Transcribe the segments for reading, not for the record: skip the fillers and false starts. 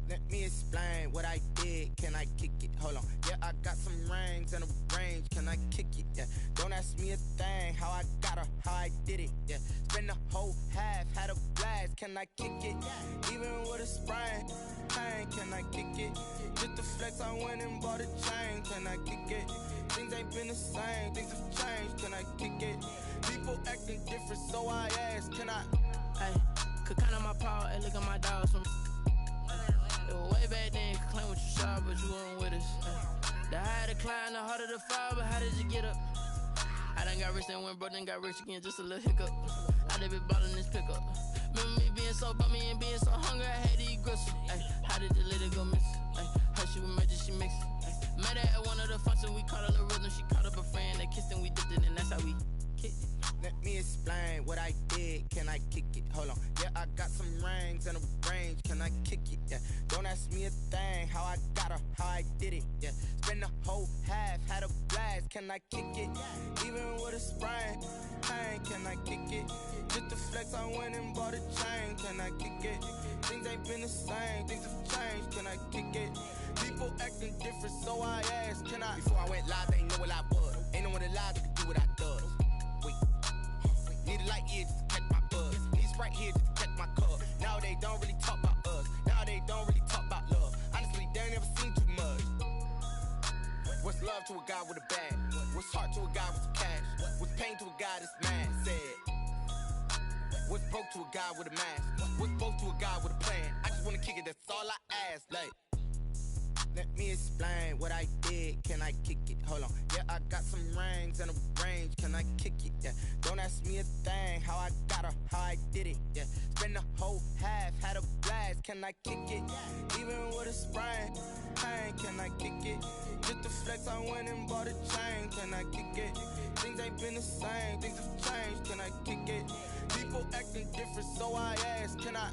Let me explain what I did. Can I kick it? Hold on. Yeah, I got some rings and a range. Can I kick it? Yeah. Don't ask me a thing. How I got her, how I did it. Yeah. Spend the whole half, had a blast. Can I kick it? Even with a sprain, pain. Can I kick it? Just the flex, I went and bought a chain. Can I kick it? Things ain't been the same. Things have changed. Can I kick it? People acting different, so I ask. Can I? Hey, could count on my power and look at my dogs from. Way back then, you could claim what you saw, but you weren't with us. The higher the climb, the harder the fall, but how did you get up? I done got rich and went broke, then got rich again, just a little hiccup. I done been ballin' this pickup. Remember me being so bummy and being so hungry, I had to eat gristle. How did the lady go miss? How she was magic, she mixed. Met her at one of the functions, we caught a little rhythm. She caught up a friend, they kissed and we dipped it, and that's how we kicked it. Let me explain what I did. Can I kick it? Hold on. Yeah, I got some rings and a range. Can I kick it? Yeah. Don't ask me a thing. How I got her, how I did it. Yeah. Spend the whole half, had a blast. Can I kick it? Even with a sprain, pain. Can I kick it? Just the flex, I went and bought a chain. Can I kick it? Things ain't been the same. Things have changed. Can I kick it? People acting different, so I ask. Can I? Before I went live, they ain't know what I was. Ain't no one alive that could do what I does. Need a light ear just to catch my buzz. Need Sprite here just to catch my cup. Now they don't really talk about us. Now they don't really talk about love. Honestly, they ain't never seen too much. What's love to a guy with a bag? What's heart to a guy with some cash? What's pain to a guy that's mad? Said. What's broke to a guy with a mask? What's both to a guy with a plan? I just wanna kick it, that's all I ask. Like, let me explain what I did. Can I kick it? Hold on. Yeah, I got some rings and a range. Can I kick it? Yeah. Don't ask me a thing. How I got her, how I did it. Yeah. Spend the whole half, had a blast. Can I kick it? Even with a sprain, pain. Can I kick it? Just the flex, I went and bought a chain. Can I kick it? Things ain't been the same. Things have changed. Can I kick it? People acting different, so I ask. Can I?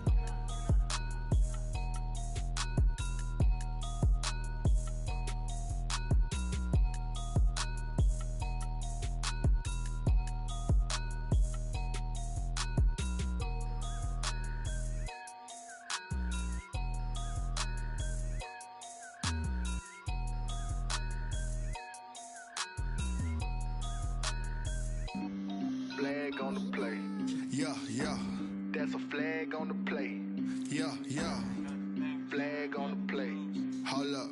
Flag on the play. Yeah, yeah. That's a flag on the play. Yeah, yeah. Flag on the play. Hold up.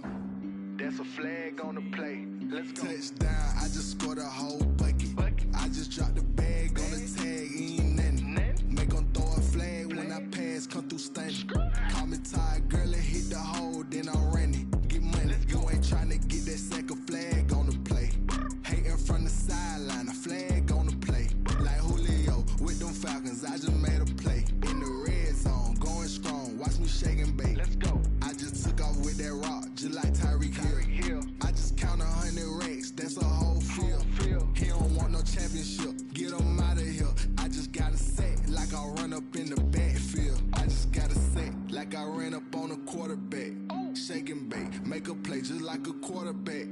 That's a flag on the play. Let's go. Touchdown, I just scored a whole bucket. I just dropped the bag on the tag, ain't nothing. Make 'em throw a flag when I pass, come through stunning. Call me tired, girl, and hit the hole, then I'm running. Get money, you ain't tryna get that second flag on the play. Hating from the sideline, a flag on the play. Like Julio with them Falcons, I just made a play. In the red zone, going strong, watch me shake and bake. Let's go. I just took off with that rock, just like Tyreek Hill. I just count 100 racks, that's a whole field. He don't want no championship, get him out of here. I just got a set, like I run up in the backfield. I just got a set, like I ran up on a quarterback. Shake and bake, make a play just like a quarterback.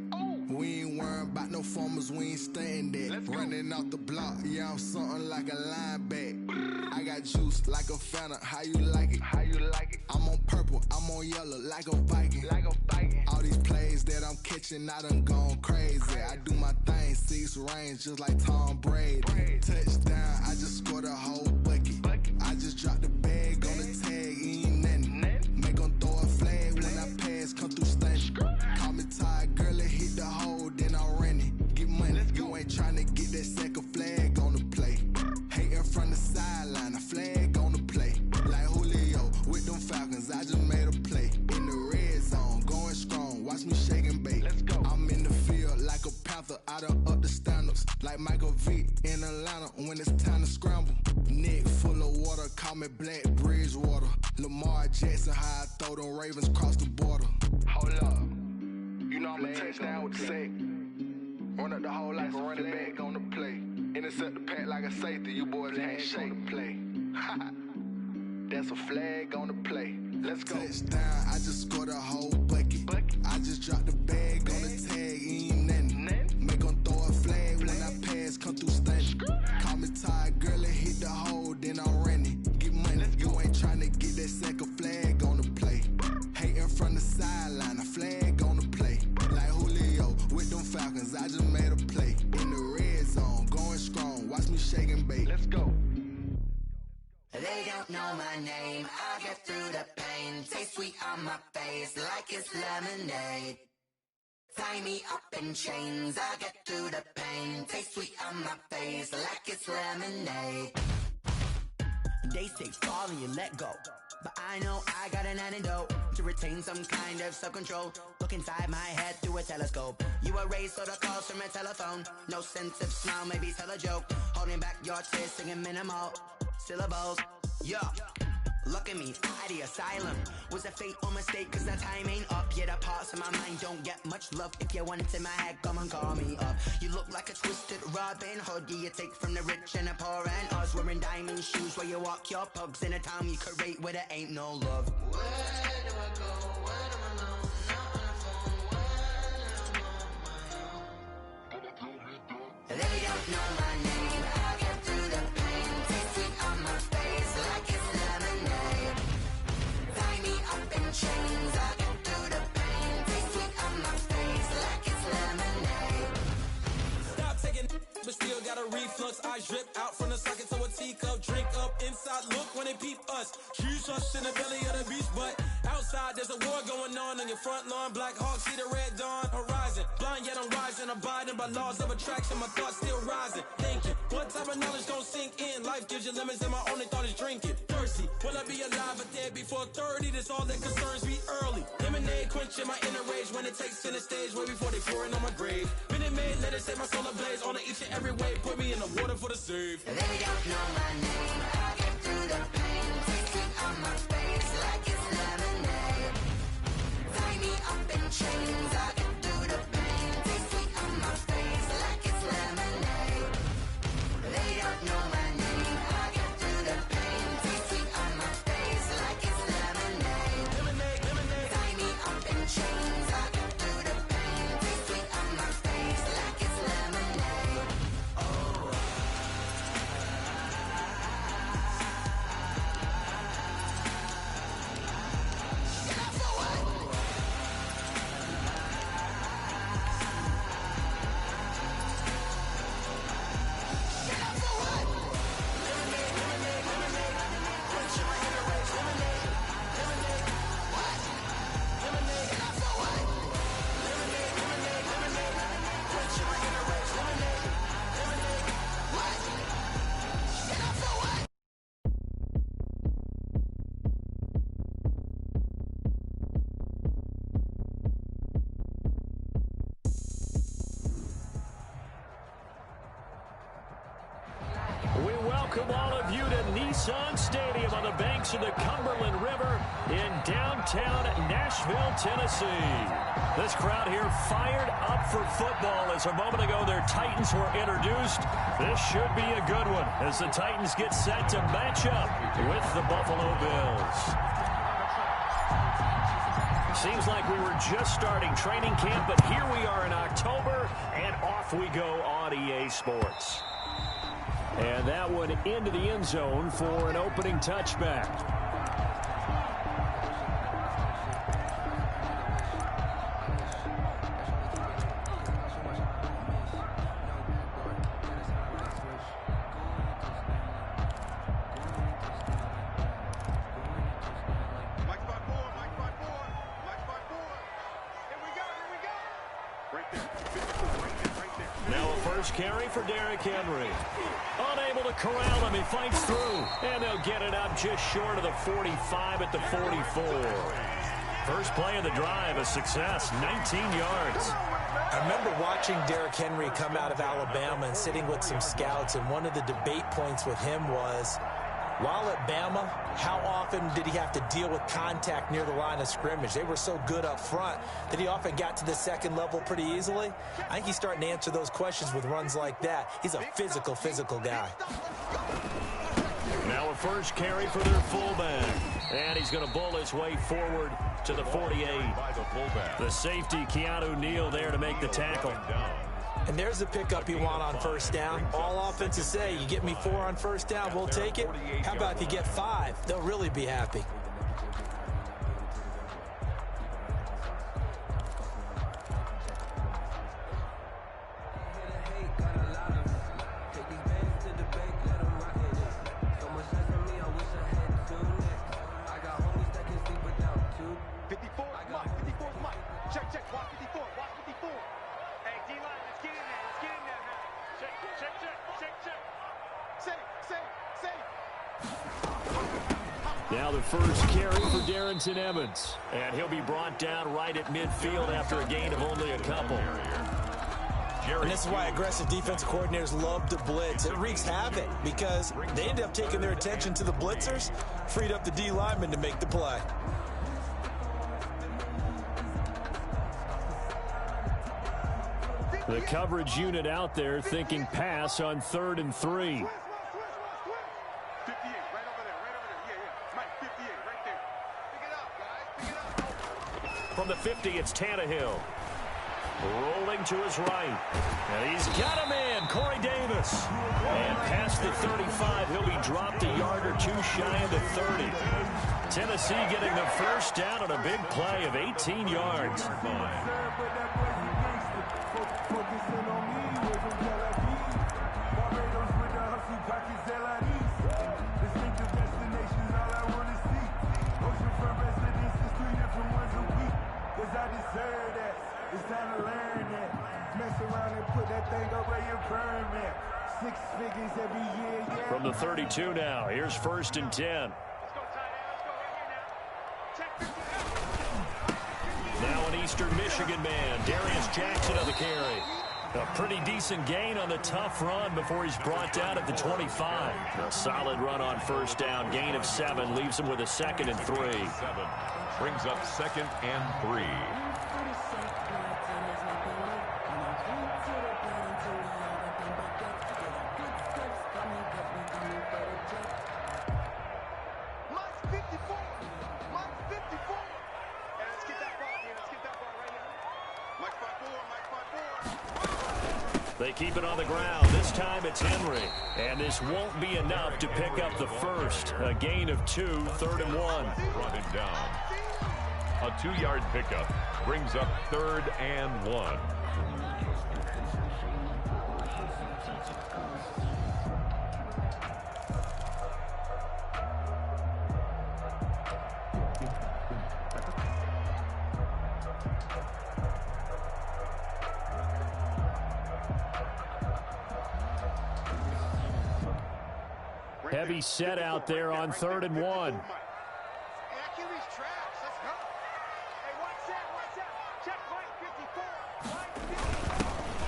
We ain't worrying about no formers, we ain't staying there. Running off the block, yeah, I'm something like a linebacker. I got juice like a Fanta, how you like it? How you like it? I'm on purple, I'm on yellow, like a Viking. Like a Viking. All these plays that I'm catching, I done gone crazy. I do my thing, 6 range, just like Tom Brady. Touchdown, I just scored a whole bucket. I just dropped the bag on the tag, ain't nothing. Make 'em throw a flag when I pass, come through stunning. Call me tired, girl, and hit the hole, then I'm running. Get money, you ain't tryna get that second flag on the play. Hating from the sideline, a flag on the play. Like Julio with them Falcons, I just made a play. In the red zone, going strong, watch me shake and bake. Let's go. I'm in the field like a Panther, I done up the standards. Like Michael Vick in Atlanta when it's time to scramble. Neck full of water, call me Black Bridgewater. Lamar Jackson, how I throw them Ravens cross the border. Hold up. You know I'm a touchdown with the sack. Run up the whole like a running back on the play. Intercept the pack like a safety. You boys ain't shake the play. That's a flag on the play. Let's go. Touchdown, I just scored a whole bucket. I just dropped the bag on the tag, ain't nothing. Make 'em throw a flag when I pass, come through stunning. Call me tired, girl, and hit the hole, then I'm running. Get money, you ain't tryna get that second flag on the play. Hating know my name, I'll get through the pain. Taste sweet on my face like it's lemonade. Tie me up in chains, I'll get through the pain. Taste sweet on my face like it's lemonade. They say fall and you let go, but I know I got an antidote to retain some kind of self-control. Look inside my head through a telescope. You erase all the calls from a telephone. No sense of smile, maybe tell a joke. Holding back your tears, singing minimal syllables. Yeah, look at me, out the asylum. Was a fate or mistake, cause the time ain't up. Yeah, the parts of my mind don't get much love. If you want it in my head, come and call me up. You look like a twisted Robin Hood. Yeah, you take from the rich and the poor and us. Wearing diamond shoes where you walk your pugs in a town you create where there ain't no love. Where do I go? Where do I know? Not on the phone. When I'm on my own. They don't know my name. I'll get through the pain. Taste sweet on my face like it's lemonade. Tie me up in chains. I'll get through the pain. Taste sweet on my face like it's lemonade. Stop taking, but still got a reflux. Eyes drip out from the socket to a teacup. Drink up inside, look when they peep us. Shoes us in the belly of the beach, but outside there's a war going on your front lawn. Black Hawk see the red dawn horizon. Blind yet I'm rising, abiding by laws of attraction. My thoughts still rising, thinking what type of knowledge gon' sink in? Life gives you lemons and my only thought is drinking. Thirsty, will I be alive or dead before 30? That's all that concerns me early. Lemonade quenching my inner rage when it takes center stage way before they pour it on my grave. Minute Maid, let it set my soul ablaze on each and every way. Put me in the water for the save. They don't know my name. I'll get through the pain. Taste it on my face like it's lemonade. Tie me up in chains. I'll get through the pain. Taste it on my face like it's lemonade. They don't know my name. I'll get through the pain. Taste it on my face like it's lemonade. Tie me up in chains. I'll get through the pain. Taste it on my face like it's lemonade. We welcome all of you to Nissan Stadium on the banks of the Cumberland River in downtown Nashville, Tennessee. This crowd here fired up for football as a moment ago their Titans were introduced. This should be a good one as the Titans get set to match up with the Buffalo Bills. Seems like we were just starting training camp, but here we are in October, and off we go on EA Sports. And that one into the end zone for an opening touchback. Carry for Derrick Henry. Unable to corral him. He fights through. And they'll get it up just short of the 45 at the 44. First play of the drive, a success, 19 yards. I remember watching Derrick Henry come out of Alabama and sitting with some scouts, and one of the debate points with him was, while at Bama, how often did he have to deal with contact near the line of scrimmage? They were so good up front that he often got to the second level pretty easily. I think he's starting to answer those questions with runs like that. He's a physical guy. Now a first carry for their fullback. And he's going to bull his way forward to the 48. The safety, Keanu Neal, there to make the tackle. And there's the pickup you want on first down. All offenses say, you get me 4 on first down, we'll take it. How about if you get 5? They'll really be happy. Now the first carry for Darrington Evans. And he'll be brought down right at midfield after a gain of only a couple. And this is why aggressive defensive coordinators love to blitz. It wreaks havoc because they end up taking their attention to the blitzers, freed up the D lineman to make the play. The coverage unit out there thinking pass on 3rd and 3. From the 50, it's Tannehill. Rolling to his right. And he's got him in, Corey Davis. And past the 35, he'll be dropped a yard or two shy of the 30. Tennessee getting the first down on a big play of 18 yards. From the 32 now, here's 1st and 10. Now an Eastern Michigan man, Darius Jackson on the carry. A pretty decent gain on the tough run before he's brought down at the 25. A solid run on 1st down, gain of 7, leaves him with a 2nd and 3. 7 brings up 2nd and 3. They keep it on the ground. This time it's Henry. And this won't be enough to pick up the first. A gain of 2, 3rd and 1. Brought him down. A 2-yard pickup brings up 3rd and 1. Heavy set out there on 3rd and 1.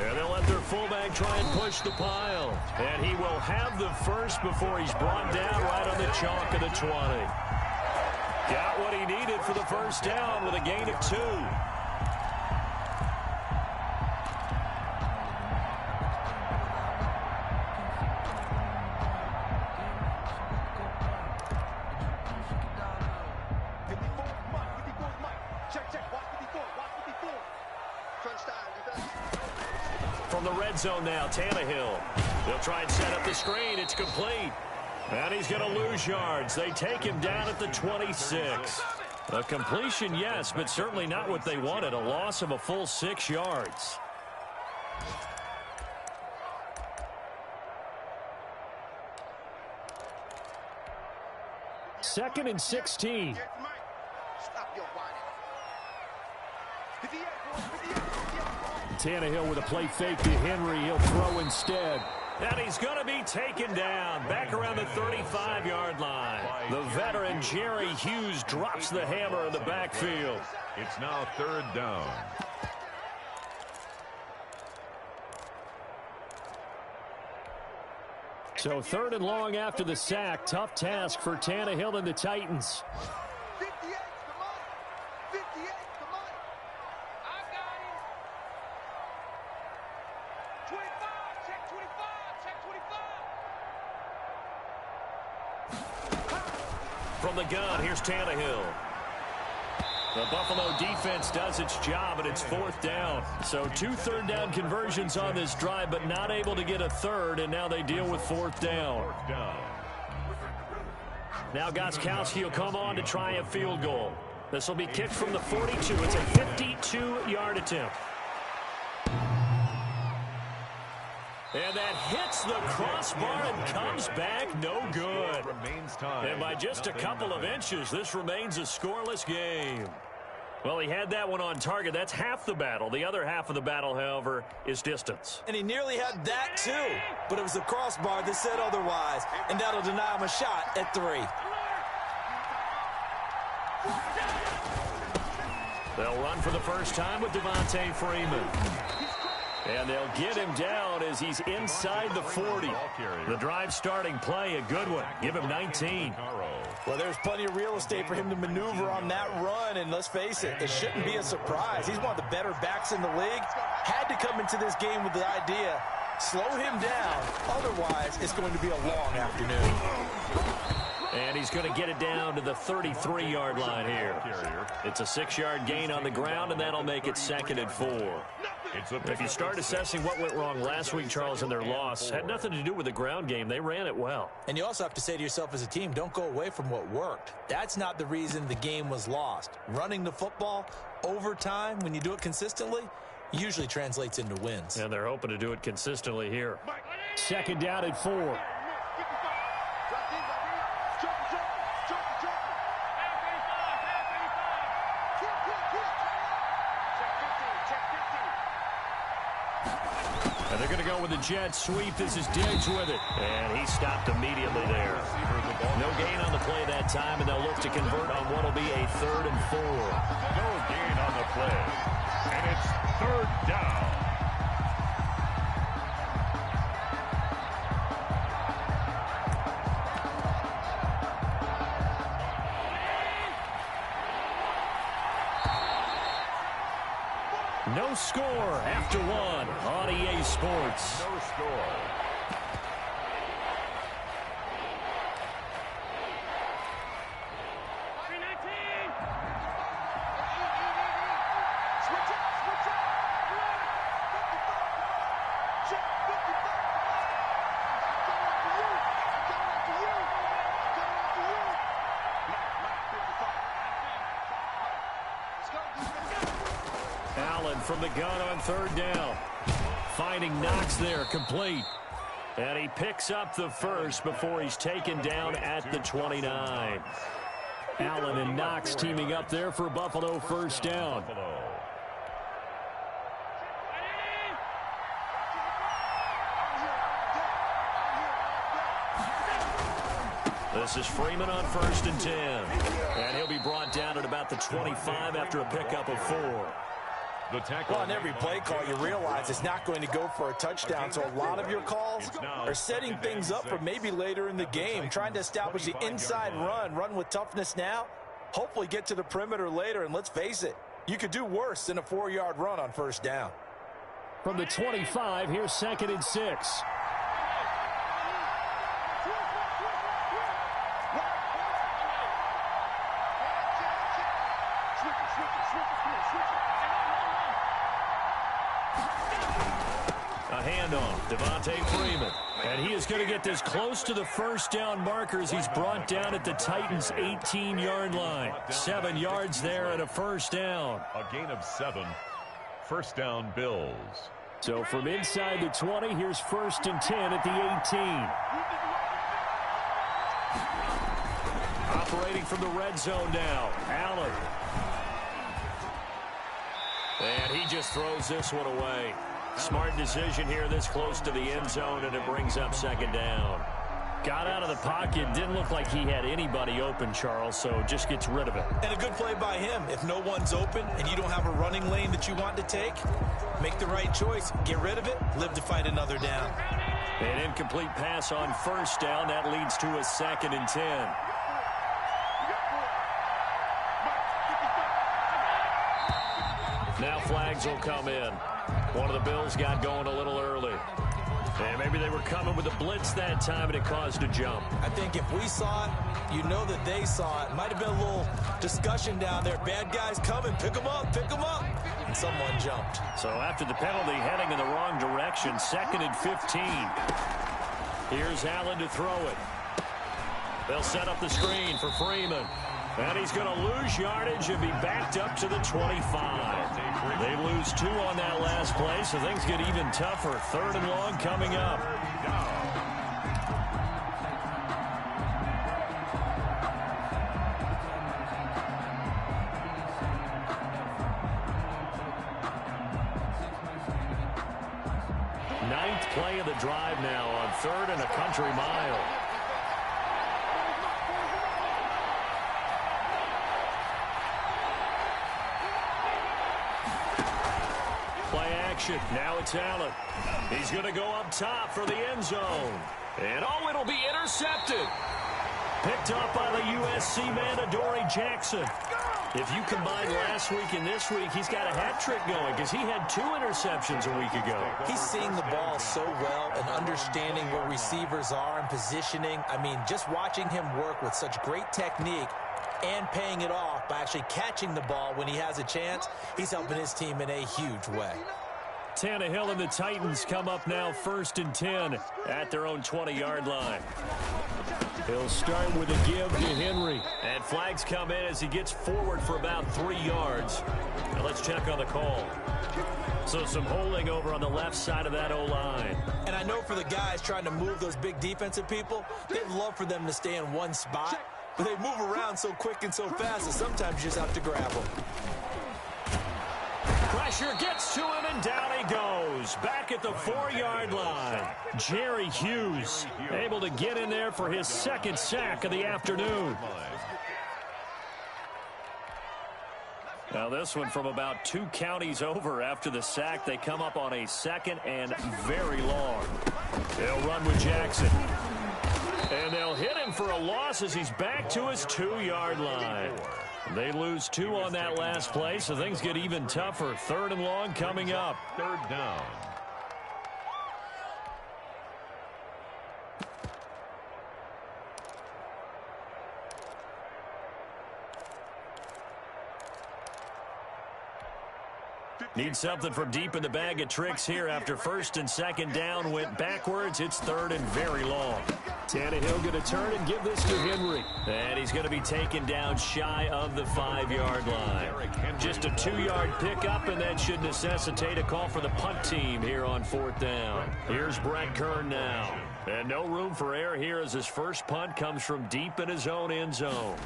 And they'll let their fullback try and push the pile. And he will have the first before he's brought down right on the chalk of the 20. Got what he needed for the first down with a gain of 2. From the red zone now, Tannehill. They'll try and set up the screen. It's complete. And he's going to lose yards. They take him down at the 26. A completion, yes, but certainly not what they wanted. A loss of a full 6 yards. Second and 16. Tannehill with a play fake to Henry. He'll throw instead. And he's going to be taken down back around the 35-yard line. The veteran Jerry Hughes drops the hammer in the backfield. It's now 3rd down. So 3rd and long after the sack. Tough task for Tannehill and the Titans. From the gun, here's Tannehill. The Buffalo defense does its job, and it's 4th down. So 2 third down conversions on this drive, but not able to get a third, and now they deal with 4th down. Now Gostkowski will come on to try a field goal. This will be kicked from the 42. It's a 52-yard attempt. And that hits the crossbar and comes back no good. And by just a couple of inches, this remains a scoreless game. Well, he had that one on target. That's half the battle. The other half of the battle, however, is distance. And he nearly had that, too. But it was the crossbar that said otherwise. And that'll deny him a shot at 3. They'll run for the first time with Devontae Freeman. And they'll get him down as he's inside the 40. The drive starting play, a good one. Give him 19. Well, there's plenty of real estate for him to maneuver on that run, and let's face it, it shouldn't be a surprise. He's one of the better backs in the league. Had to come into this game with the idea, slow him down, otherwise it's going to be a long afternoon. And he's going to get it down to the 33-yard line here. It's a 6-yard gain on the ground, and that'll make it 2nd and 4. If you start assessing what went wrong last week, Charles, in their loss, had nothing to do with the ground game. They ran it well. And you also have to say to yourself as a team, don't go away from what worked. That's not the reason the game was lost. Running the football over time, when you do it consistently, usually translates into wins. And they're hoping to do it consistently here. 2nd down and 4. And they're going to go with the jet sweep. This is Diggs with it. And he stopped immediately there. No gain on the play that time, and they'll look to convert on what will be a 3rd and 4. No gain on the play. And it's 3rd down. No score after 1 on EA Sports. No score. From the gun on 3rd down. Finding Knox there, complete. And he picks up the first before he's taken down at the 29. Allen and Knox teaming up there for Buffalo 1st down. This is Freeman on 1st and 10. And he'll be brought down at about the 25 after a pickup of 4. Well, on every play call, you realize it's not going to go for a touchdown, so a lot of your calls are setting things up for maybe later in the game, trying to establish the inside run with toughness now, hopefully get to the perimeter later, and let's face it, you could do worse than a 4-yard run on 1st down. From the 25, here's 2nd and 6. Handoff, Devontae Freeman. And he is going to get this close to the 1st down marker as he's brought down at the Titans' 18-yard line. 7 yards there and a 1st down. A gain of 7. 1st down, Bills. So from inside the 20, here's 1st and 10 at the 18. Operating from the red zone now, Allen. And he just throws this one away. Smart decision here this close to the end zone, and it brings up 2nd down. Got out of the pocket. Didn't look like he had anybody open, Charles, so just gets rid of it. And a good play by him. If no one's open and you don't have a running lane that you want to take, make the right choice. Get rid of it. Live to fight another down. An incomplete pass on 1st down. That leads to a 2nd and 10. Now flags will come in. One of the Bills got going a little early. And maybe they were coming with a blitz that time, and it caused a jump. I think if we saw it, you know that they saw it. Might have been a little discussion down there. Bad guys coming. Pick them up. Pick them up. And someone jumped. So after the penalty, heading in the wrong direction, 2nd and 15. Here's Allen to throw it. They'll set up the screen for Freeman. And he's going to lose yardage and be backed up to the 25. They lose 2 on that last play, so things get even tougher. 3rd and long coming up. Ninth play of the drive now on 3rd and a country mile. action. Now it's Allen. He's going to go up top for the end zone. And, oh, it'll be intercepted. Picked up by the USC man, Adoree Jackson. If you combine last week and this week, he's got a hat trick going because he had 2 interceptions a week ago. He's seeing the ball so well and understanding where receivers are and positioning. I mean, just watching him work with such great technique and paying it off by actually catching the ball when he has a chance, he's helping his team in a huge way. Tannehill and the Titans come up now 1st and 10 at their own 20-yard line. He'll start with a give to Henry. And flags come in as he gets forward for about 3 yards. Now let's check on the call. So some holding over on the left side of that O-line. And I know for the guys trying to move those big defensive people, they'd love for them to stay in one spot. But they move around so quick and so fast that sometimes you just have to grab them. Pressure gets to him, and down he goes. Back at the 4-yard line. Jerry Hughes able to get in there for his 2nd sack of the afternoon. Now this one from about 2 counties over after the sack. They come up on a 2nd and very long. They'll run with Jackson. And they'll hit him for a loss as he's back to his 2-yard line. They lose 2 on that last play, so things get even tougher. 3rd and long coming up. 3rd down. Need something from deep in the bag of tricks here after 1st and 2nd down went backwards. It's 3rd and very long. Tannehill going to turn and give this to Henry. And he's going to be taken down shy of the 5-yard line. Just a 2-yard pickup, and that should necessitate a call for the punt team here on 4th down. Here's Brett Kern now. And no room for error here as his first punt comes from deep in his own end zone.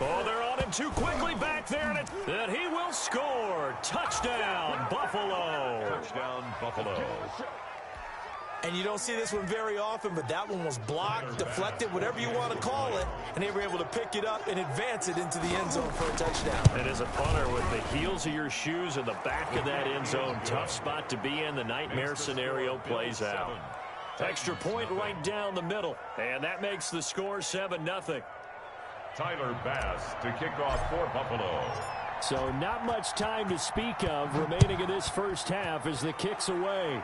Oh, they're on him too quickly back there, and he will score. Touchdown, Buffalo. Touchdown, Buffalo. And you don't see this one very often, but that one was blocked, deflected, whatever you want to call it, and they were able to pick it up and advance it into the end zone for a touchdown. And as a punter, with the heels of your shoes in the back of that end zone, tough spot to be in. The nightmare scenario plays out. Extra point right down the middle, and that makes the score 7-0. Tyler Bass to kick off for Buffalo. So not much time to speak of remaining in this first half as the kick's away.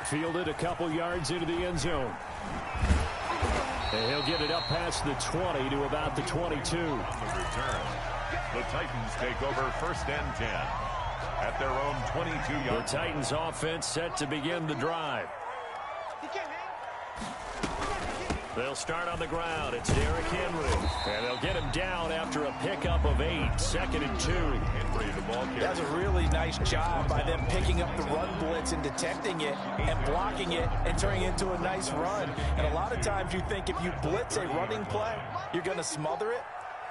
Fielded a couple yards into the end zone. And he'll get it up past the 20 to about the 22. On the return, the Titans take over 1st and 10 at their own 22-yard line. The Titans offense set to begin the drive. They'll start on the ground. It's Derrick Henry. And they'll get him down after a pickup of 8. 2nd and 2. Henry, the ball carrier. That's a really nice job by them picking up the run blitz and detecting it and blocking it and turning it into a nice run. And a lot of times you think if you blitz a running play, you're going to smother it.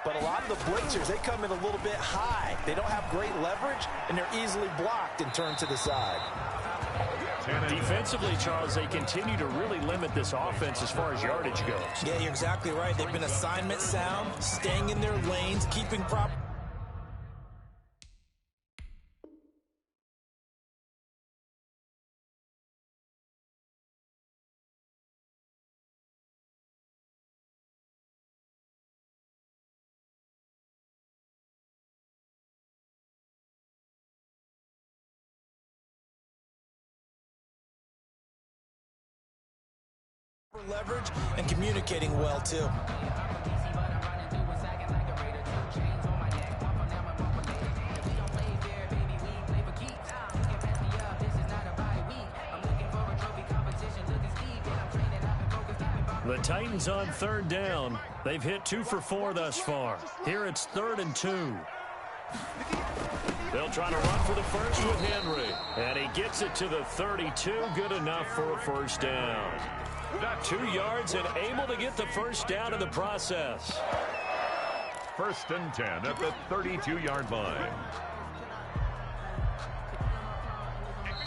But a lot of the blitzers, they come in a little bit high. They don't have great leverage, and they're easily blocked and turned to the side. Defensively, Charles, they continue to really limit this offense as far as yardage goes. Yeah, you're exactly right. They've been assignment sound, staying in their lanes, keeping proper. Leverage and communicating well too. The Titans on 3rd down. They've hit 2 for 4 thus far. Here it's 3rd and 2. They'll try to run for the first with Henry. And he gets it to the 32. Good enough for a 1st down. 2 yards and able to get the 1st down in the process. 1st and 10 at the 32-yard line.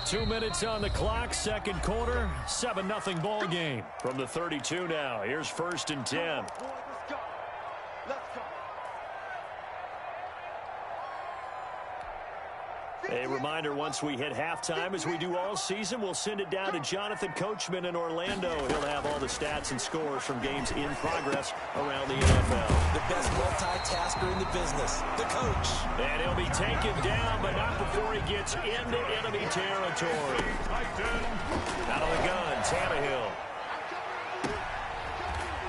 2 minutes on the clock, 2nd quarter, 7-0 ball game. From the 32 now, here's 1st and 10. A reminder, once we hit halftime, as we do all season, we'll send it down to Jonathan Coachman in Orlando. He'll have all the stats and scores from games in progress around the NFL. The best multitasker in the business, the coach. And he'll be taken down, but not before he gets into enemy territory. Out of the gun, Tannehill.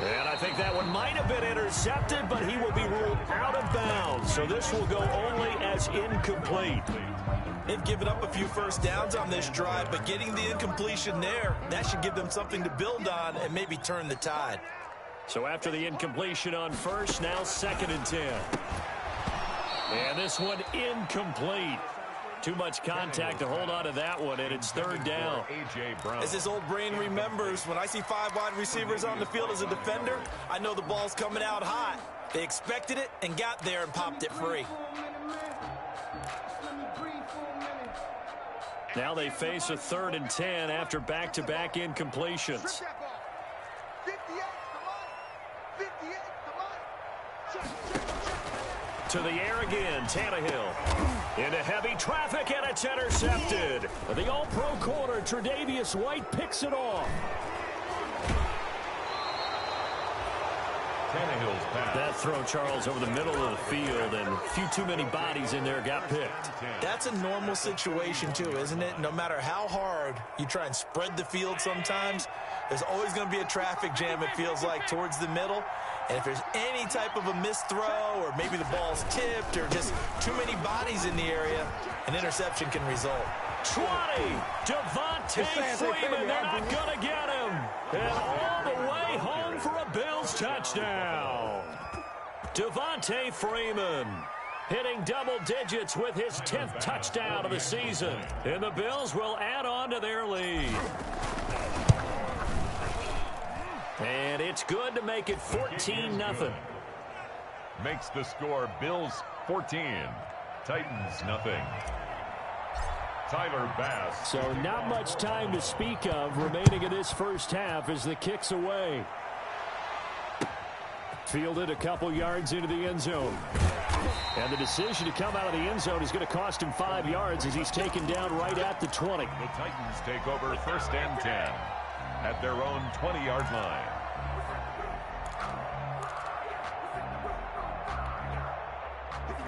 And I think that one might have been intercepted, but he will be ruled out of bounds. So this will go only as incomplete. They've given up a few first downs on this drive, but getting the incompletion there, that should give them something to build on and maybe turn the tide. So after the incompletion on first, now 2nd and 10. And this one incomplete. Too much contact to hold on to that one, and it's 3rd down. As his old brain remembers, when I see 5 wide receivers on the field as a defender, I know the ball's coming out hot. They expected it and got there and popped it free. Now they face a 3rd and 10 after back-to-back incompletions. To the air again, Tannehill. Into heavy traffic, and it's intercepted. The all-pro corner, Tre'Davious White, picks it off. Tannehill's pass. That throw, Charles, over the middle of the field, and a few too many bodies in there got picked. That's a normal situation, too, isn't it? No matter how hard you try and spread the field sometimes, there's always going to be a traffic jam, it feels like, towards the middle. And if there's any type of a missed throw, or maybe the ball's tipped, or just too many bodies in the area, an interception can result. 20, Devontae Freeman, they're not going to get him. And all the way home for a Bills touchdown. Devontae Freeman hitting double digits with his 10th touchdown of the season. And the Bills will add on to their lead. And it's good to make it 14-0. Makes the score Bills 14, Titans nothing. Tyler Bass. So not much time to speak of remaining in this first half as the kick's away. Fielded a couple yards into the end zone. And the decision to come out of the end zone is going to cost him 5 yards as he's taken down right at the 20. The Titans take over 1st and 10 at their own 20-yard line.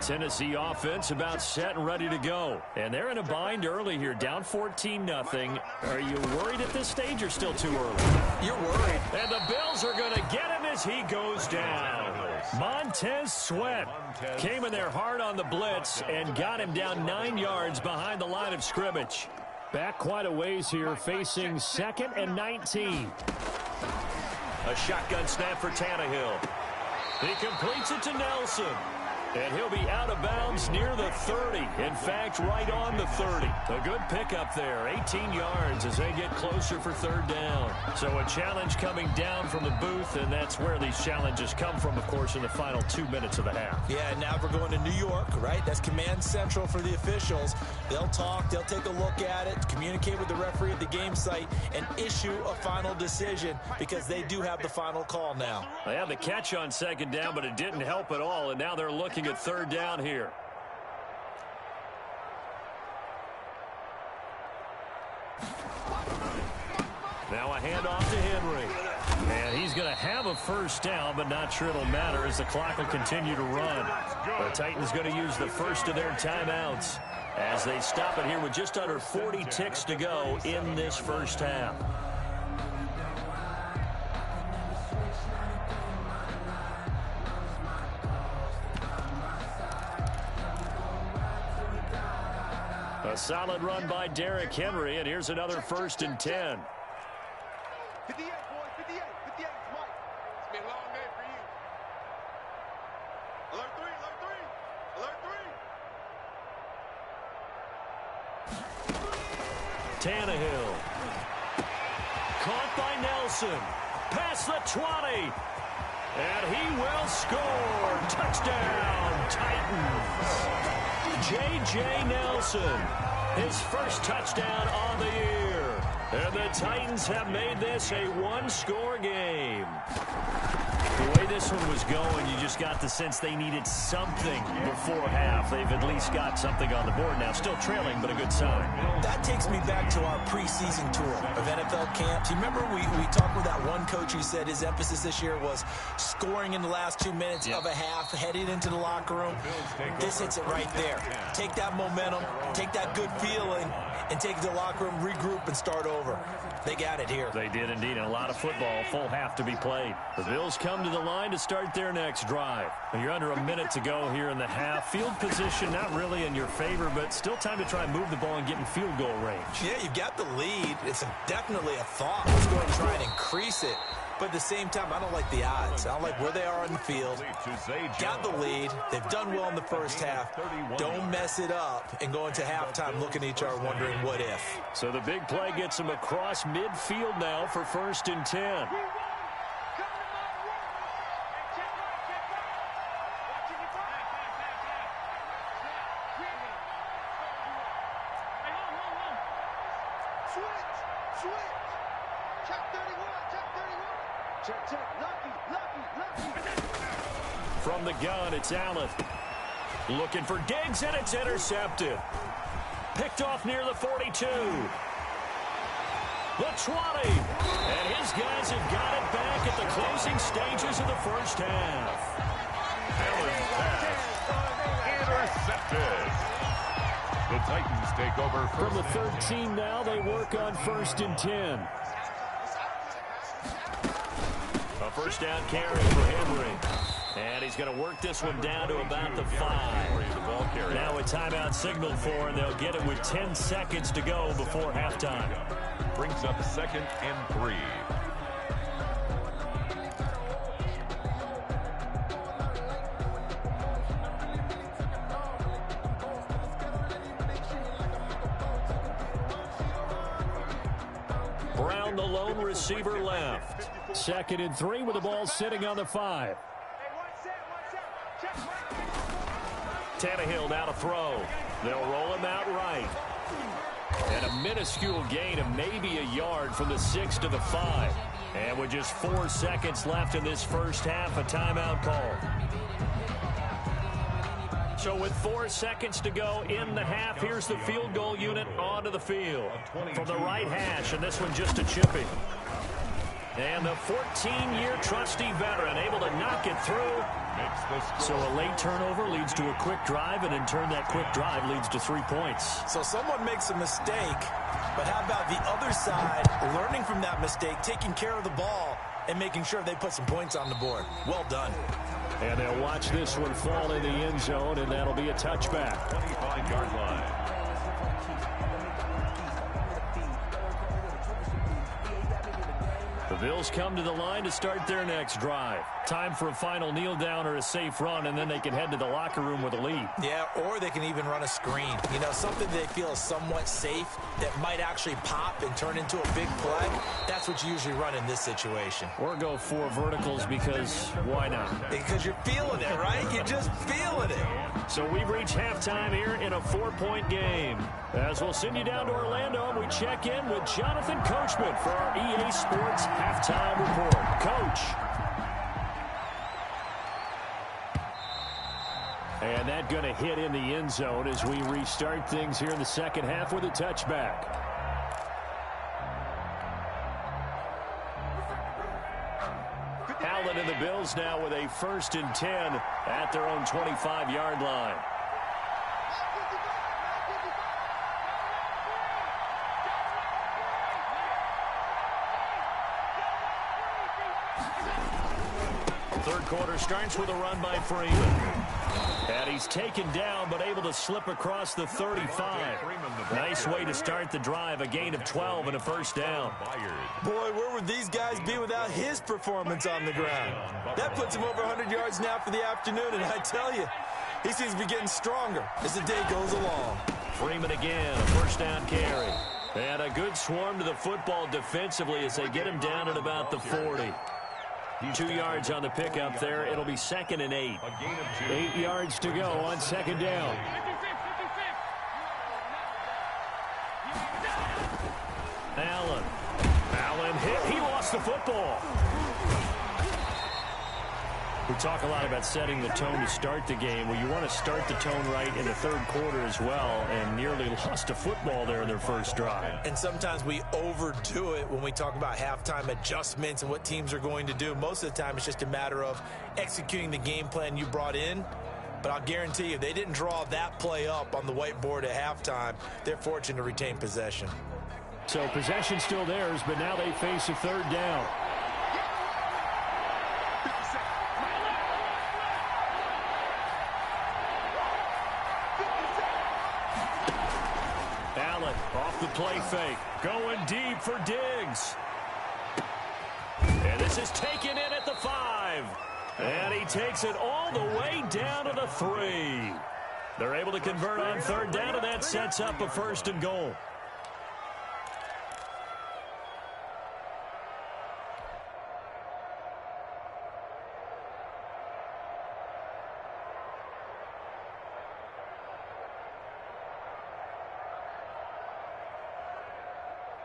Tennessee offense about set and ready to go. And they're in a bind early here, down 14-0. Are you worried at this stage or still too early? You're worried. And the Bills are going to get him as he goes down. Montez Sweat came in there hard on the blitz and got him down 9 yards behind the line of scrimmage. Back quite a ways here, facing 2nd and 19. A shotgun snap for Tannehill. He completes it to Nelson. And he'll be out of bounds near the 30. In fact, right on the 30. A good pickup there. 18 yards as they get closer for 3rd down. So a challenge coming down from the booth, and that's where these challenges come from, of course, in the final 2 minutes of the half. Yeah, now we're going to New York, right? That's command central for the officials. They'll talk, they'll take a look at it, communicate with the referee at the game site, and issue a final decision because they do have the final call now. They had the catch on 2nd down, but it didn't help at all, and now they're looking at 3rd down here. Now a handoff to Henry. And he's going to have a 1st down, but not sure it'll matter as the clock will continue to run. The Titans going to use the first of their timeouts as they stop it here with just under 40 ticks to go in this first half. A solid run by Derrick Henry, and here's another 1st and 10. 58, boys, 58, 58, Mike. It's been a long day for you. Alert 3, alert 3, alert 3. Tannehill. Caught by Nelson. Past the 20. And he will score. Touchdown, Titans. J.J. Nelson, his 1st touchdown on the year. And the Titans have made this a 1-score game. The way this one was going, you just got the sense they needed something before half. They've at least got something on the board now. Still trailing, but a good sign. That takes me back to our preseason tour of NFL camps. You remember we talked with that one coach who said his emphasis this year was scoring in the last 2 minutes of a half, heading into the locker room. This hits it right there. Take that momentum, take that good feeling, and take it to the locker room, regroup, and start over. They got it here. They did indeed, and a lot of football, full half to be played. The Bills come to the line to start their next drive. You're under a minute to go here in the half. Field position not really in your favor, but still time to try and move the ball and get in field goal range. Yeah, you've got the lead. It's definitely a thought. Let's go and try and increase it. But at the same time, I don't like the odds. I don't like where they are on the field. Got the lead. They've done well in the first half. Don't mess it up and go into halftime looking at each other wondering what if. So the big play gets them across midfield now for 1st and 10. From the gun, it's Allen. Looking for Diggs, and it's intercepted. Picked off near the 42. The 20. And his guys have got it back at the closing stages of the first half. Allen's pass intercepted. The Titans take over from the 13 now. They work on 1st and 10. A first down carry for Henry. And he's going to work this one down to about the 5. Now a timeout signaled for, and they'll get it with 10 seconds to go before halftime. Brings up 2nd and 3. Brown, the lone receiver, left. 2nd and 3 with the ball sitting on the 5. Tannehill now to throw. They'll roll him out right. And a minuscule gain of maybe a yard from the 6 to the 5. And with just 4 seconds left in this first half, a timeout call. So with 4 seconds to go in the half, here's the field goal unit onto the field. From the right hash, and this one just a chipping. And the 14-year trusty veteran able to knock it through. So a late turnover leads to a quick drive, and in turn that quick drive leads to 3 points. So someone makes a mistake, but how about the other side learning from that mistake, taking care of the ball, and making sure they put some points on the board? Well done. And they'll watch this one fall in the end zone, and that'll be a touchback. 25-yard line. The Bills come to the line to start their next drive. Time for a final kneel down or a safe run, and then they can head to the locker room with a lead. Yeah, or they can even run a screen. You know, something they feel is somewhat safe that might actually pop and turn into a big play. That's what you usually run in this situation. Or go 4 verticals because why not? Because you're feeling it, right? You're just feeling it. So we've reached halftime here in a 4-point game. As we'll send you down to Orlando, we check in with Jonathan Coachman for our EA Sports Halftime Report. Coach. And that going to hit in the end zone as we restart things here in the second half with a touchback. Allen and the Bills now with a 1st and 10 at their own 25-yard line. Third quarter starts with a run by Freeman. And he's taken down, but able to slip across the 35. Nice way to start the drive, a gain of 12 and a first down. Boy, where would these guys be without his performance on the ground? That puts him over 100 yards now for the afternoon, and I tell you, he seems to be getting stronger as the day goes along. Freeman again, a first down carry. And a good swarm to the football defensively as they get him down at about the 40. 2 yards on the pickup there. It'll be 2nd and 8. 8 yards to go on 2nd down. Allen hit. He lost the football. We talk a lot about setting the tone to start the game. Well, you want to start the tone right in the third quarter as well, and nearly lost a football there in their first drive. And sometimes we overdo it when we talk about halftime adjustments and what teams are going to do. Most of the time, it's just a matter of executing the game plan you brought in. But I'll guarantee you, they didn't draw that play up on the whiteboard at halftime. They're fortunate to retain possession. So possession still theirs, but now they face a third down. Allen off the play fake, going deep for Diggs. And this is taken in at the 5. And he takes it all the way down to the 3. They're able to convert on third down, and that sets up a 1st and goal.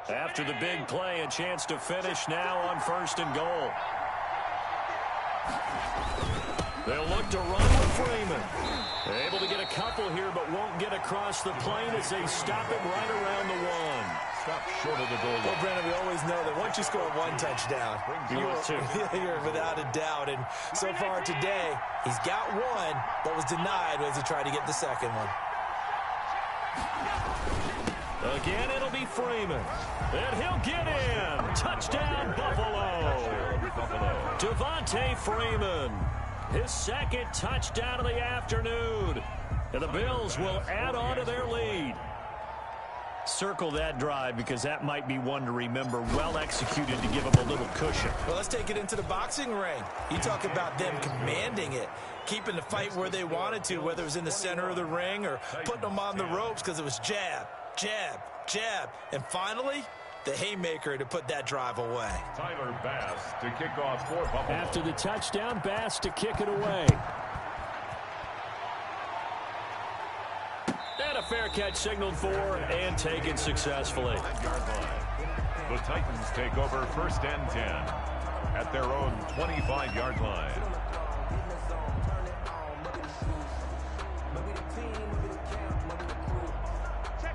After the big play, a chance to finish now on 1st and goal. They'll look to run with Freeman. Able to get a couple here, but won't get across the plane as they stop it right around the 1. Stop short of the goal. Well, Brandon, we always know that once you score one touchdown, you're without a doubt. And so far today, he's got one, but was denied as he tried to get the second one. Again, it'll be Freeman. And he'll get in. Touchdown, Buffalo. Devontae Freeman. His 2nd touchdown of the afternoon. And the Bills will add on to their lead. Circle that drive because that might be one to remember. Well executed to give them a little cushion. Well, let's take it into the boxing ring. You talk about them commanding it, keeping the fight where they wanted to, whether it was in the center of the ring or putting them on the ropes because it was jab, jab, jab. And finally, the haymaker to put that drive away. Tyler Bass to kick off for Buffalo. After the touchdown, Bass to kick it away. And a fair catch signaled for and taken successfully. The Titans take over 1st and 10 at their own 25-yard line.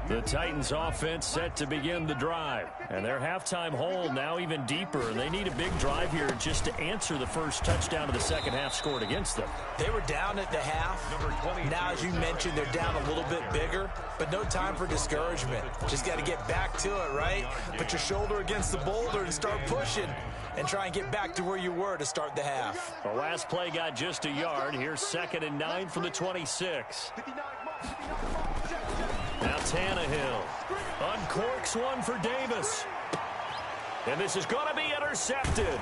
The Titans offense set to begin the drive. And their halftime hole now even deeper. And they need a big drive here just to answer the first touchdown of the second half scored against them. They were down at the half. Now, as you mentioned, they're down a little bit bigger. But no time for discouragement. Just got to get back to it, right? Put your shoulder against the boulder and start pushing. And try and get back to where you were to start the half. The last play got just a yard. Here's 2nd and 9 from the 26. Now Tannehill uncorks one for Davis. And this is going to be intercepted.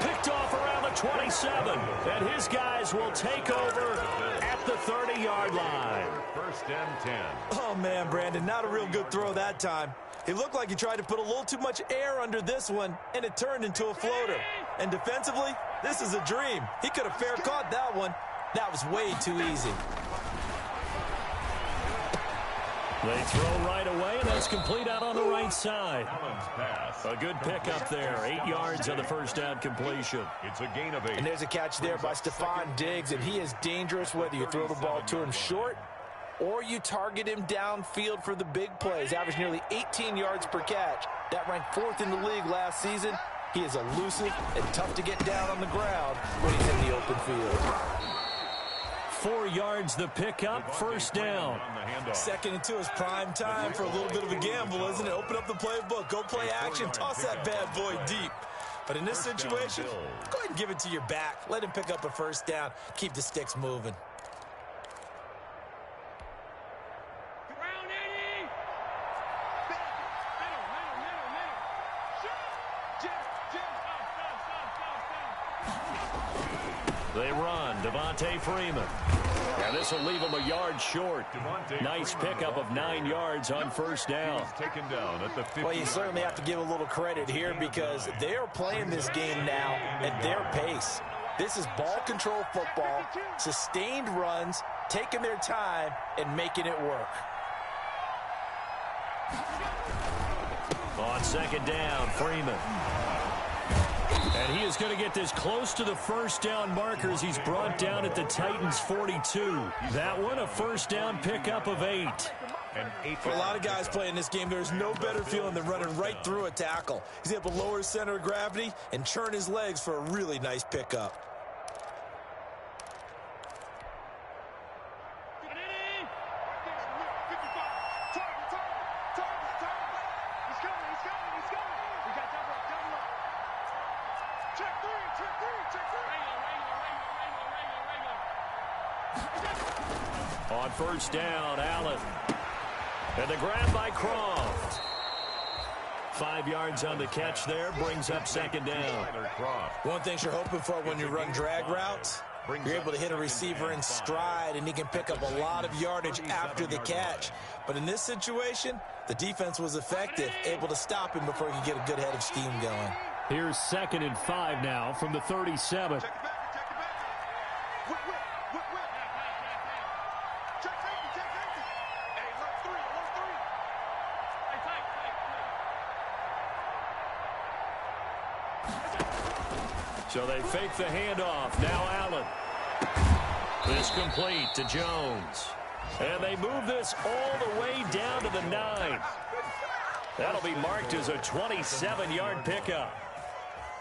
Picked off around the 27. And his guys will take over at the 30-yard line. 1st and 10. Oh, man, Brandon, not a real good throw that time. It looked like he tried to put a little too much air under this one, and it turned into a floater. And defensively, this is a dream. He could have fair caught that one. That was way too easy. They throw right away, and that's complete out on the right side. A good pickup there. 8 yards on the 1st down completion. It's a gain of 8. And there's a catch there by Stephon Diggs, and he is dangerous whether you throw the ball to him short or you target him downfield for the big plays. Averaged nearly 18 yards per catch. That ranked 4th in the league last season. He is elusive and tough to get down on the ground when he's in the open field. 4 yards the pickup, 1st down. 2nd and 2 is prime time for a little bit of a gamble, isn't it? Open up the playbook, go play action, toss that bad boy deep. But in this situation, go ahead and give it to your back. Let him pick up a 1st down. Keep the sticks moving. They run. Devontae Freeman. And this will leave him a yard short. Nice pickup of 9 yards on 1st down. Taken down at the 50. Well, you certainly have to give a little credit here because they are playing this game now at their pace. This is ball control football, sustained runs, taking their time, and making it work. On 2nd down, Freeman. And he is going to get this close to the first down markers. He's brought down at the Titans' 42. That one, a first down pickup of 8. For a lot of guys playing this game, there's no better feeling than running right through a tackle. He's able to lower his center of gravity and churn his legs for a really nice pickup. On first down, Allen. And the grab by Croft. 5 yards on the catch there, brings up second down. One thing you're hoping for when you run drag routes, you're able to hit a receiver in stride, and he can pick up a lot of yardage after the catch. But in this situation, the defense was effective, able to stop him before he could get a good head of steam going. Here's 2nd and 5 now from the 37. So they fake the handoff. Now Allen. This complete to Jones. And they move this all the way down to the 9. That'll be marked as a 27-yard pickup.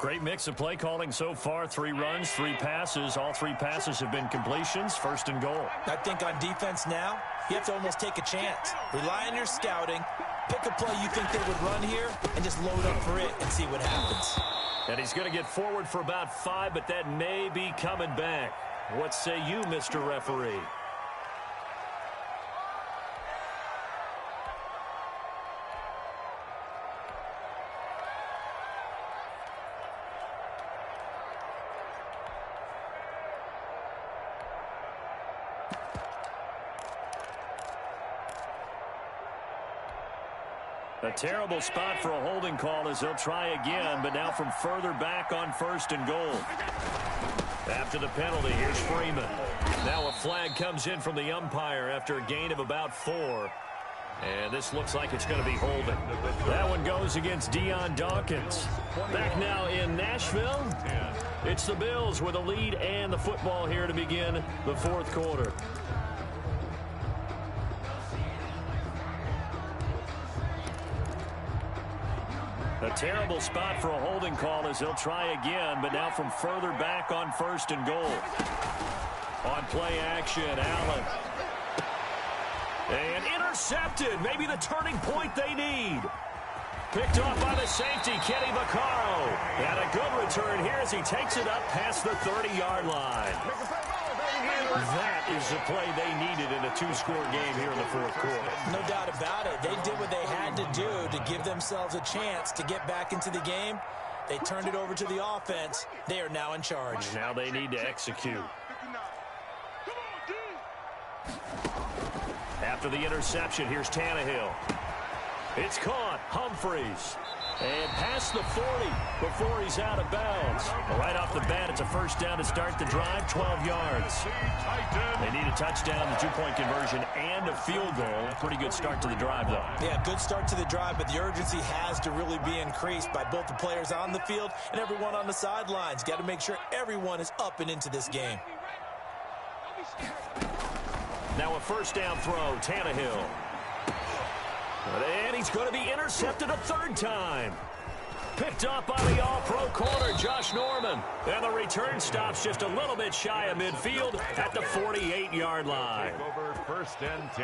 Great mix of play calling so far. 3 runs, 3 passes. All 3 passes have been completions. 1st and goal. I think on defense now, you have to almost take a chance. Rely on your scouting. Pick a play you think they would run here and just load up for it and see what happens. And he's going to get forward for about 5, but that may be coming back. What say you, Mr. Referee? A terrible spot for a holding call as they'll try again, but now from further back on 1st and goal. After the penalty, here's Freeman. Now a flag comes in from the umpire after a gain of about 4. And this looks like it's going to be holding. That one goes against Dion Dawkins. Back now in Nashville. It's the Bills with a lead and the football here to begin the 4th quarter. A terrible spot for a holding call as they'll try again, but now from further back on 1st and goal. On play action, Allen. And intercepted. Maybe the turning point they need. Picked off by the safety, Kenny Vaccaro. And a good return here as he takes it up past the 30-yard line. That is the play they needed in a 2-score game here in the 4th quarter. No doubt about it. They did what they had to do to give themselves a chance to get back into the game. They turned it over to the offense. They are now in charge. Now they need to execute. After the interception, here's Tannehill. It's caught. Humphreys. And past the 40 before he's out of bounds. Right off the bat, it's a first down to start the drive, 12 yards. They need a touchdown, the 2-point conversion, and a field goal. Pretty good start to the drive, though. Yeah, good start to the drive, but the urgency has to really be increased by both the players on the field and everyone on the sidelines. Got to make sure everyone is up and into this game. Now a first down throw, Tannehill. And he's going to be intercepted a 3rd time. Picked up by the all-pro corner, Josh Norman. And the return stops just a little bit shy of midfield at the 48-yard line.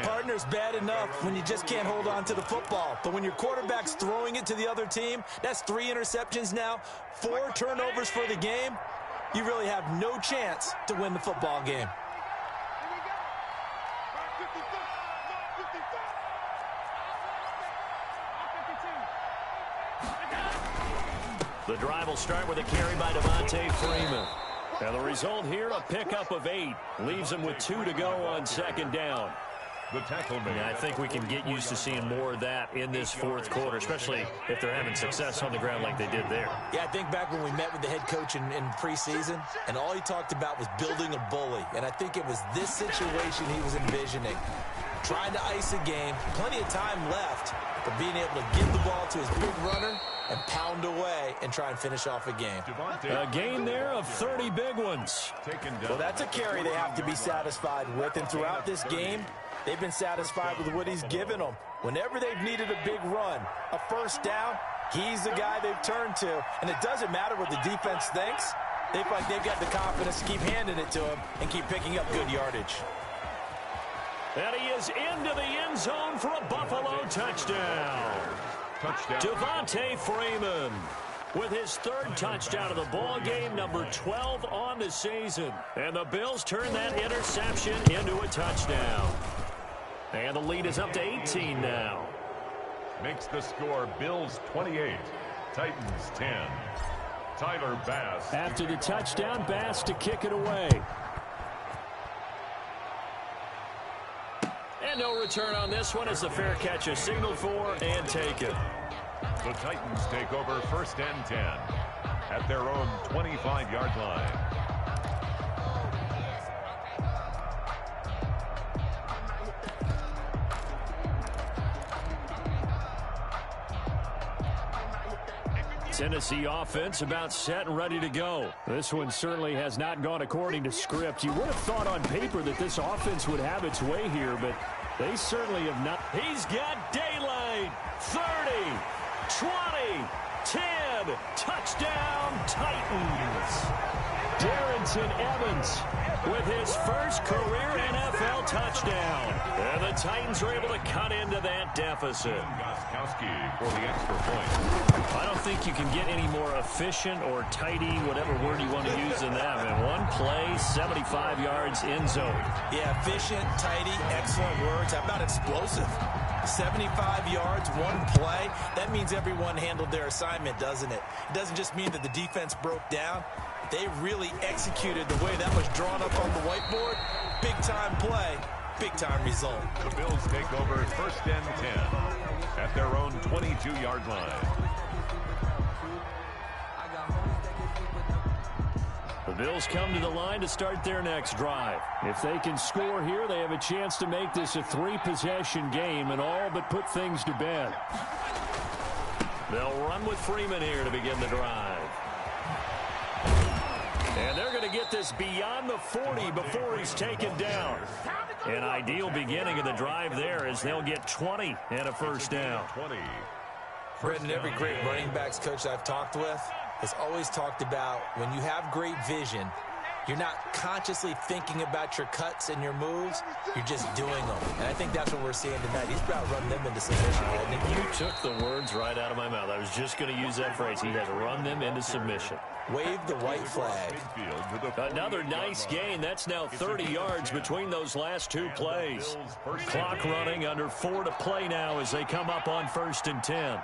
Partner's bad enough when you just can't hold on to the football. But when your quarterback's throwing it to the other team, that's 3 interceptions now, 4 turnovers for the game. You really have no chance to win the football game. The drive will start with a carry by Devontae Freeman. And the result here, a pickup of 8. Leaves him with 2 to go on 2nd down. I think we can get used to seeing more of that in this 4th quarter, especially if they're having success on the ground like they did there. Yeah, I think back when we met with the head coach in preseason, and all he talked about was building a bully. And I think it was this situation he was envisioning. Trying to ice a game, plenty of time left, but being able to give the ball to his big runner and pound away and try and finish off a game. A gain there of 30 big ones. Well, that's a carry they have to be satisfied with, and throughout this game, they've been satisfied with what he's given them. Whenever they've needed a big run, a first down, he's the guy they've turned to, and it doesn't matter what the defense thinks. They feel like they've got the confidence to keep handing it to him and keep picking up good yardage. And he is into the end zone for a Buffalo touchdown. Devontae Freeman with his third touchdown of the ball game, number 12 on the season. And the Bills turn that interception into a touchdown. And the lead is up to 18 now. Makes the score Bills 28, Titans 10. Tyler Bass. After the touchdown, Bass to kick it away. And no return on this one as the fair catch is signaled for and taken. The Titans take over first and 10 at their own 25-yard line. Tennessee offense about set and ready to go. This one certainly has not gone according to script. You would have thought on paper that this offense would have its way here, but they certainly have not. He's got daylight. 30, 20, 10. Touchdown, Titans. Darrington Evans with his first career NFL touchdown. And the Titans are able to cut into that deficit. Gostkowski for the extra point. I don't think you can get any more efficient or tidy, whatever word you want to use than that. Man, one play, 75 yards in zone. Yeah, efficient, tidy, excellent words. How about explosive? 75 yards, one play. That means everyone handled their assignment, doesn't it? It doesn't just mean that the defense broke down. They really executed the way that was drawn up on the whiteboard. Big-time play, big-time result. The Bills take over first and 10 at their own 22-yard line. The Bills come to the line to start their next drive. If they can score here, they have a chance to make this a three-possession game and all but put things to bed. They'll run with Freeman here to begin the drive. And they're going to get this beyond the 40 before he's taken down. An ideal beginning of the drive there as they'll get 20 and a first down. Brendan, every great running backs coach I've talked with has always talked about when you have great vision, you're not consciously thinking about your cuts and your moves. You're just doing them. And I think that's what we're seeing tonight. He's about to run them into submission. You took the words right out of my mouth. I was just going to use that phrase. He has run them into submission. Wave the white flag. Another nice gain. That's now 30 yards between those last two plays. Clock running, under 4 to play now as they come up on first and 10.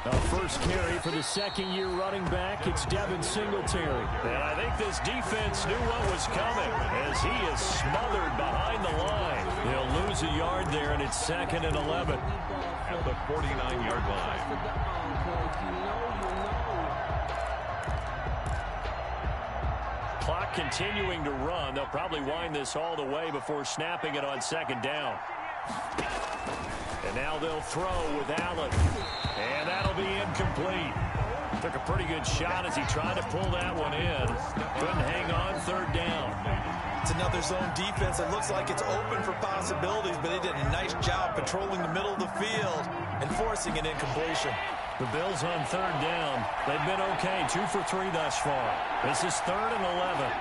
A first carry for the second-year running back. It's Devin Singletary. And I think this defense knew what was coming as he is smothered behind the line. He'll lose a yard there, and it's 2nd and 11. At the 49-yard line. Clock continuing to run. They'll probably wind this all the way before snapping it on second down. And now they'll throw with Allen. And that'll be incomplete. Took a pretty good shot as he tried to pull that one in. Couldn't hang on, third down. It's another zone defense that looks like it's open for possibilities, but they did a nice job patrolling the middle of the field and forcing an incompletion. The Bills on third down. They've been okay, 2 for 3 thus far. This is 3rd and 11.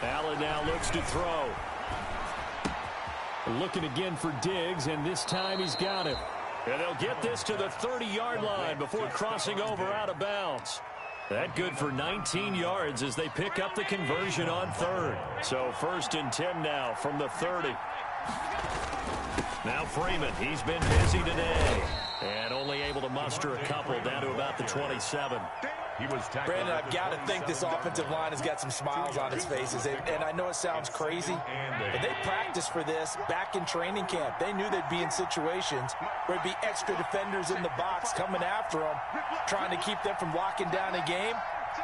Allen now looks to throw. Looking again for Diggs, and this time he's got him. And they'll get this to the 30-yard line before crossing over out of bounds. That good for 19 yards as they pick up the conversion on third. So 1st and 10 now from the 30. Now Freeman, he's been busy today. And only able to muster a couple down to about the 27. Brandon, I've got to think this offensive line has got some smiles on its faces. And I know it sounds crazy, but they practiced for this back in training camp. They knew they'd be in situations where there'd be extra defenders in the box coming after them, trying to keep them from locking down a game.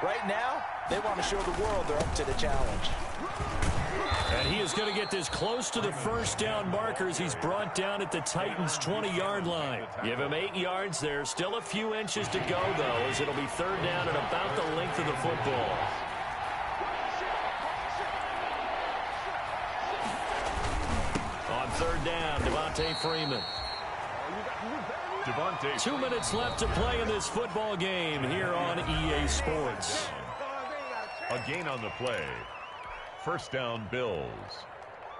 Right now, they want to show the world they're up to the challenge. And he is going to get this close to the first down markers. He's brought down at the Titans' 20-yard line. Give him 8 yards there. Still a few inches to go, though, as it'll be third down and about the length of the football. On third down, Devontae Freeman. 2 minutes left to play in this football game here on EA Sports. A gain on the play. First down, Bills.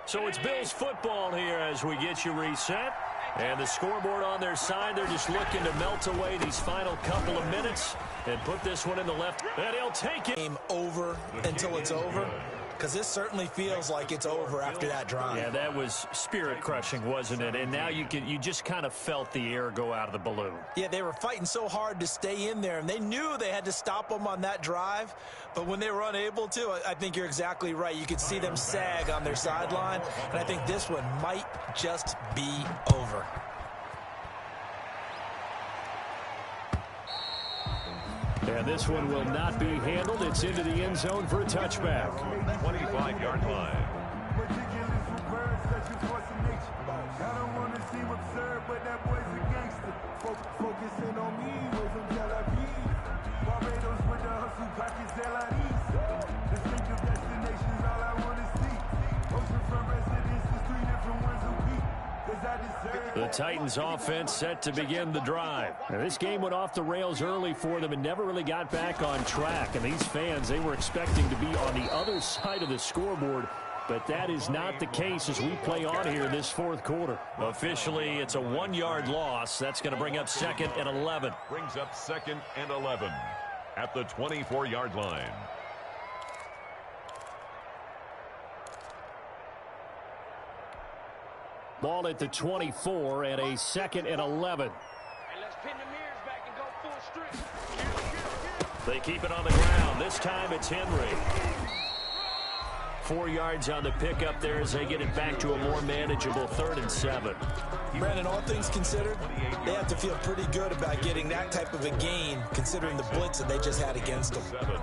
So it's Bills football here as we get you reset. And the scoreboard on their side, they're just looking to melt away these final couple of minutes and put this one in the left. And he'll take it. Game over until it's over. Because this certainly feels like it's over after that drive. Yeah, that was spirit-crushing, wasn't it? And now you just kind of felt the air go out of the balloon. Yeah, they were fighting so hard to stay in there, and they knew they had to stop them on that drive. But when they were unable to, I think you're exactly right. You could see them sag on their sideline, and I think this one might just be over. And this one will not be handled. It's into the end zone for a touchback. 25-yard line. I don't want to seem absurd, but that boy's a gangster. Focusing on me, way from Tel Aviv. Barbados with the hustle, pockets LIDs. Distinctive destinations, all I want to see. Oceanfront residences, 3 different ones a week. The Titans offense set to begin the drive. Now, this game went off the rails early for them and never really got back on track. And these fans, they were expecting to be on the other side of the scoreboard. But that is not the case as we play on here in this fourth quarter. Officially, it's a 1-yard loss. That's going to bring up 2nd and 11. Brings up 2nd and 11 at the 24-yard line. Ball at the 24 and a 2nd and 11. They keep it on the ground. This time it's Henry. 4 yards on the pickup there as they get it back to a more manageable 3rd and 7. Brandon, all things considered, they have to feel pretty good about getting that type of a gain considering the blitz that they just had against them. 7.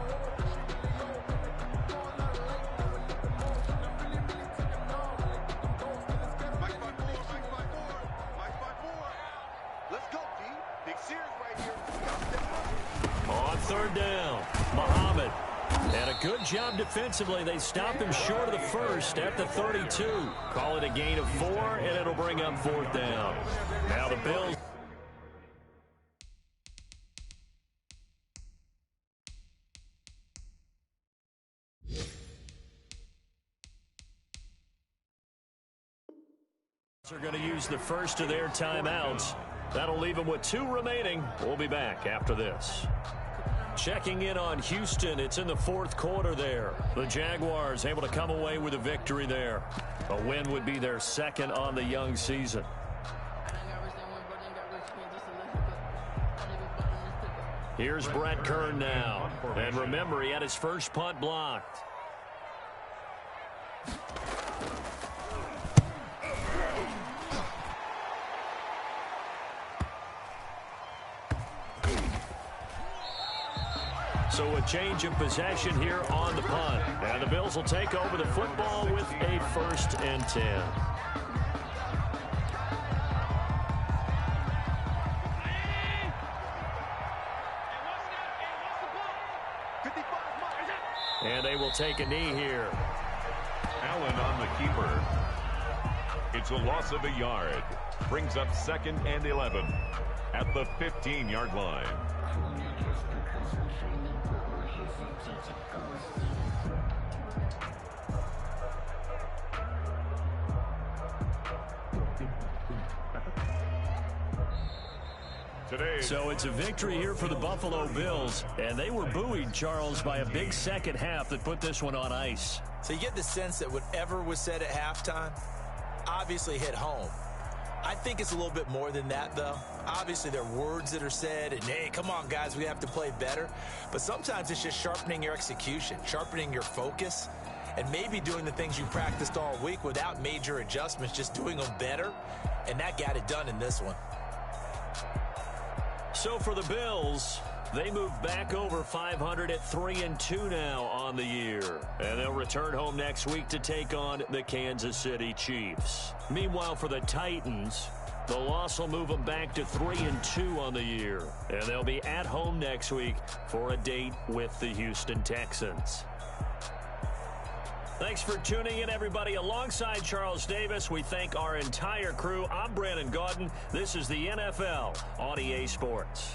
On third down, Muhammad. And a good job defensively. They stop him short of the first at the 32. Call it a gain of 4, and it'll bring up 4th down. Now the Bills. Are going to use the first of their timeouts. That'll leave them with 2 remaining. We'll be back after this. Checking in on Houston. It's in the fourth quarter there. The Jaguars able to come away with a victory there. A win would be their 2nd on the young season. Here's Brett Kern now. And remember, he had his first punt blocked. So a change of possession here on the punt. And the Bills will take over the football with a 1st and 10. And they will take a knee here. Allen on the keeper. It's a loss of a yard. Brings up 2nd and 11 at the 15-yard line. So it's a victory here for the Buffalo Bills, and they were buoyed, Charles, by a big second half that put this one on ice. So you get the sense that whatever was said at halftime obviously hit home. I think it's a little bit more than that, though. Obviously, there are words that are said, and, hey, come on, guys, we have to play better. But sometimes it's just sharpening your execution, sharpening your focus, and maybe doing the things you practiced all week without major adjustments, just doing them better, and that got it done in this one. So for the Bills, They move back over 500 at 3-2 now on the year. And they'll return home next week to take on the Kansas City Chiefs. Meanwhile, for the Titans, the loss will move them back to 3-2 on the year. And they'll be at home next week for a date with the Houston Texans. Thanks for tuning in, everybody. Alongside Charles Davis, we thank our entire crew. I'm Brandon Gaudin. This is the NFL on EA Sports.